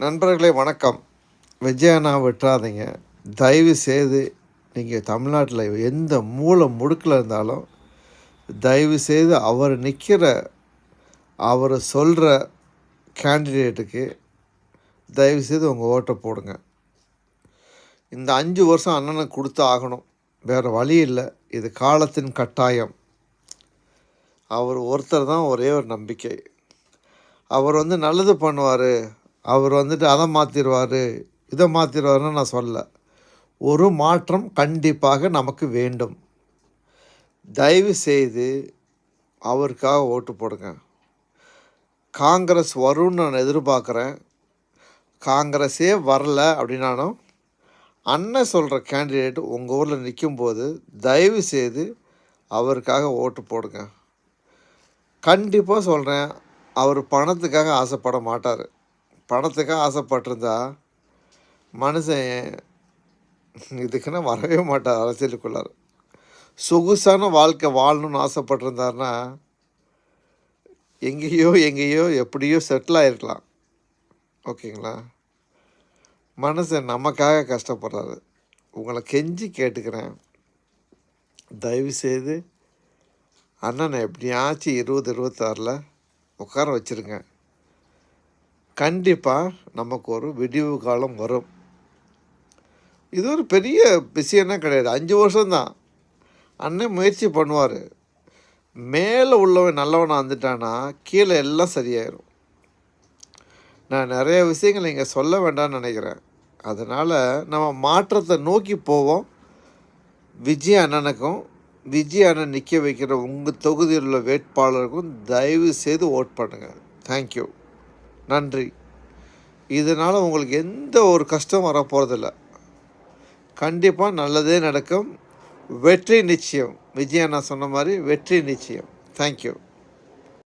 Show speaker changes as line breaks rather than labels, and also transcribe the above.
நண்பர்களே வணக்கம். விஜய் அண்ணா விட்டுறாதீங்க. தயவு செய்து நீங்கள் தமிழ்நாட்டில் எந்த மூலை முடுக்கில் இருந்தாலும் தயவு செய்து அவர் சொல்கிற கேண்டிடேட்டுக்கு தயவு செய்து உங்கள் ஓட்டை போடுங்க. இந்த 5 வருஷம் அண்ணனுக்கு கொடுத்து ஆகணும், வேறு வழி இல்லை. இது காலத்தின் கட்டாயம். அவர் ஒருத்தர் தான் ஒரே ஒரு நம்பிக்கை. அவர் நல்லது பண்ணுவார், அவர் அதை மாற்றிடுவார், இதை மாற்றிடுவாருன்னு நான் சொல்ல. ஒரு மாற்றம் கண்டிப்பாக நமக்கு வேண்டும். தயவு செய்து அவருக்காக ஓட்டு போடுங்க. காங்கிரஸ் வரும்னு நான் எதிர்பார்க்குறேன். காங்கிரஸே வரல அப்படின்னாலும் அண்ணன் சொல்கிற கேண்டிடேட் உங்கள் ஊரில் நிற்கும்போது தயவு செய்து அவருக்காக ஓட்டு போடுங்க. கண்டிப்பாக சொல்கிறேன், அவர் பணத்துக்காக ஆசைப்பட மாட்டார். பணத்துக்காக ஆசைப்பட்டிருந்தா மனுஷன் இதுக்குன்னா வரவே மாட்டார் அரசியலுக்குள்ளார். சொகுசான வாழ்க்கை வாழணும்னு ஆசைப்பட்டிருந்தாருன்னா எங்கேயோ எப்படியோ செட்டில் ஆகிருக்கலாம். ஓகேங்களா? மனுஷன் நமக்காக கஷ்டப்படுறாரு. உங்களை கெஞ்சி கேட்டுக்கிறேன், தயவுசெய்து அண்ணனை எப்படியாச்சும் 2026 உட்கார வச்சுருங்க. கண்டிப்பாக நமக்கு ஒரு விடிவு காலம் வரும். இது ஒரு பெரிய விஷயம்னா கிடையாது. 5 வருஷம்தான் அண்ணன் முயற்சி பண்ணுவார். மேலே உள்ளவன் நல்லவனாக வந்துட்டானா கீழே எல்லாம் சரியாயிடும். நான் நிறைய விஷயங்கள் இங்கே சொல்ல வேண்டாம்னு நினைக்கிறேன். அதனால் நம்ம மாற்றத்தை நோக்கி போவோம். விஜய் அண்ணனுக்கும் விஜய் அண்ணன் நிற்க வைக்கிற உங்கள் தொகுதியில் உள்ள வேட்பாளருக்கும் தயவு செய்து ஓட் பண்ணுங்கள். தேங்க்யூ, நன்றி. இதனால் உங்களுக்கு எந்த ஒரு கஷ்டம் வரப்போகிறதில்ல. கண்டிப்பாக நல்லதே நடக்கும். வெற்றி நிச்சயம். விஜய் அண்ணா சொன்ன மாதிரி வெற்றி நிச்சயம். தேங்க்யூ.